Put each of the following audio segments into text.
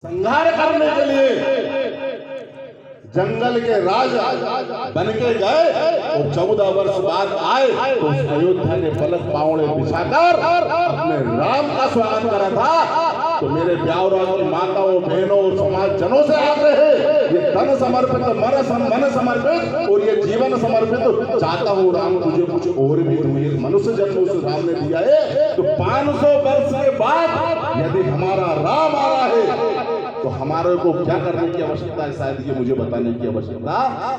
संहार करने के लिए जंगल के राजा बन के गए और 14 वर्ष बाद आए तो उस अयोध्या ने पलक पावड़े बिछाकर अपने राम का स्वागत करा था। तो मेरे प्यारों की माताओं बहनों और समाज जनों से आग्रह है, ये तन समर्पित मन समर्पित और ये जीवन समर्पित चाहता हूँ राम तुझे कुछ और भी दूं। ये मनुष्य जन्म उस राम ने दिया है, तो 500 वर्ष के बाद यदि हमारा राम आ रहा है तो हमारे को क्या करने की आवश्यकता है, शायद ये मुझे बताने की आवश्यकता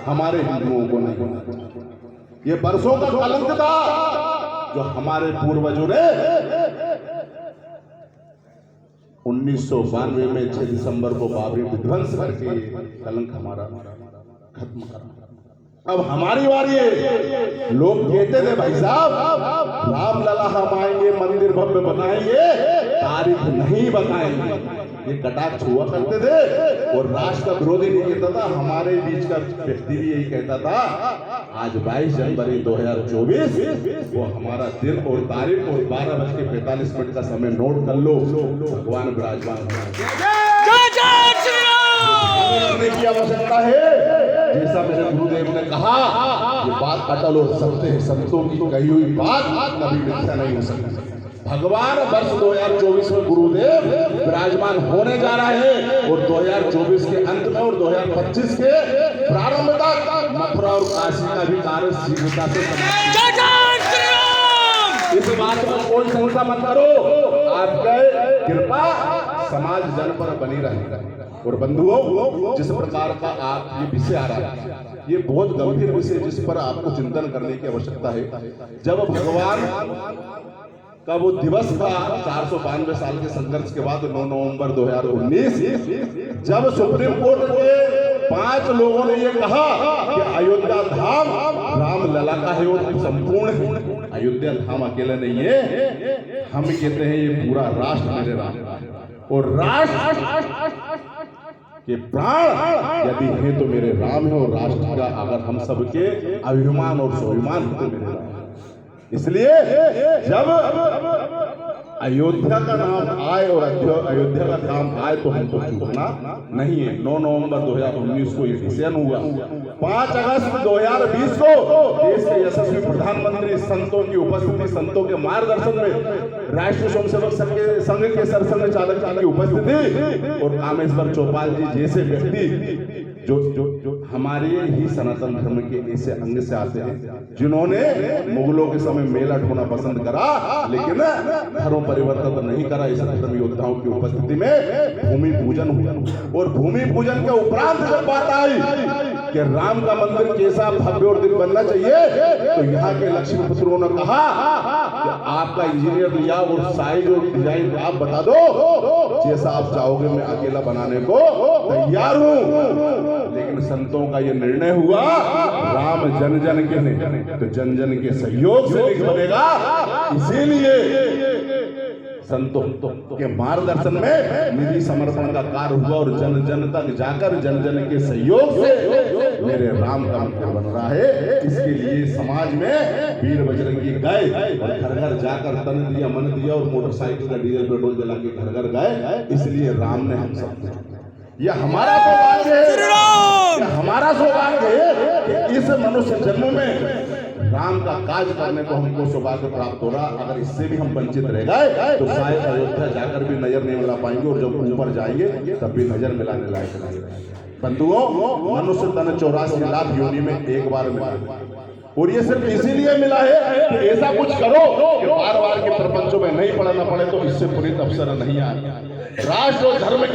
हमारे हिंदुओं को नहीं। ये बरसों का कलंक था जो हमारे पूर्वजों ने 1992 में 6 दिसंबर को बाबरी विध्वंस करके कलंक हमारा खत्म करा। अब हमारी बारी है। लोग कहते थे भाई साहब राम लला हम आएंगे, मंदिर भव्य बनाएंगे, तारीख नहीं बताएंगे। ये कटाक्ष हुआ करते थे और राष्ट्र का विरोधी नहीं कहता था, हमारे बीच का व्यक्ति भी यही कहता था। आज 22 जनवरी 2024 वो हमारा दिन और तारीख और 12:45 का समय नोट कर लो। भगवान विराजमान करने की आवश्यकता है। जैसा मेरे गुरुदेव ने कहा, ये बात अटल और सत्य है। संतों की कही हुई बात कभी मिथ्या नहीं हो सकती। भगवान वर्ष 2024 में गुरुदेव विराजमान होने जा रहा है और 2024 के अंत में और 2025 के प्रारंभ तक मथुरा और काशी का भी कार्य शीघ्रता से इस बात में कोई संशय मत करो। आपकी कृपा समाज जन पर बनी रहेगी। और बंधुओं, जिस प्रकार का आप ये विषय आ रहा है, ये बहुत गंभीर विषय जिस पर आपको चिंतन करने की आवश्यकता है। जब भगवान का वो दिवस था 492 साल के संघर्ष के बाद 9 नवंबर 2019, जब सुप्रीम कोर्ट के 5 लोगों ने ये कहा कि अयोध्या धाम राम लला का है और संपूर्ण है। अयोध्या धाम अकेला नहीं है, हम कहते हैं ये पूरा राष्ट्र मेरे राम और राष्ट्र के प्राण यदि है तो मेरे राम है। और राष्ट्र का अगर हम सबके अभिमान और स्वाभिमान है तो मेरे राम। इसलिए जब अयोध्या का नाम आए और अयोध्या का काम आए तो हमको चूकना नहीं है। 9 नवंबर 2019 को ये डिसीजन हुआ। 5 अगस्त 2020 को देश के यशस्वी प्रधानमंत्री संतों की उपस्थिति, संतों के मार्गदर्शन में राष्ट्रीय स्वयंसेवक संघ के सरसंघ चालक की उपस्थिति और कामेश्वर चौपाल जी जैसे व्यक्ति जो हमारे ही सनातन धर्म के ऐसे अंग से आते हैं, जिन्होंने मुगलों के समय मेला ढोना पसंद करा लेकिन धर्म परिवर्तन नहीं करा। इस धर्म योद्धाओं की उपस्थिति में भूमि पूजन हुआ और भूमि पूजन के उपरांत जब बात आई कि राम का मंदिर कैसा भव्य और दिव्य बनना चाहिए, तो यहाँ के लक्ष्मी पुत्रों ने कहा कि आपका इंजीनियर लिया और साइज और डिजाइन आप बता दो, जैसा आप चाहोगे मैं अकेला बनाने को तैयार हूँ। लेकिन संतों का ये निर्णय हुआ राम जन जन के नहीं, तो जन जन के सहयोग से लिख बनेगा। इसीलिए संतों के मार्गदर्शन में निधि समर्पण का कार्य हुआ और जन जन तक जाकर जन जन के सहयोग से मेरे राम का मंदिर बन रहा है। इसके लिए समाज में वीर बजरंगी गए और घर घर जाकर तन दिया मन दिया और मोटरसाइकिल का डीजल पेट्रोल जला के घर घर गए। इसलिए राम ने हम सब यह हमारा सौभाग्य है, हमारा सौभाग्य है कि इस मनुष्य जन्म में राम का काज करने को हमको सौभाग्य प्राप्त हो रहा। अगर इससे भी हम वंचित रह गए तो शायद अयोध्या जाकर भी नजर नहीं मिला पाएंगे और जब ऊपर जाएंगे तब भी नजर मिलाने लायक नहीं। बंधुओं, मनुष्य तन 84 लाख योनि में एक बार मिला और ये सिर्फ इसीलिए मिला है कि ऐसा कुछ करो कि बार बार के प्रपंचों में नहीं पढ़ना पड़े। तो इससे पुनीत अवसर नहीं आए। राष्ट्र और धर्म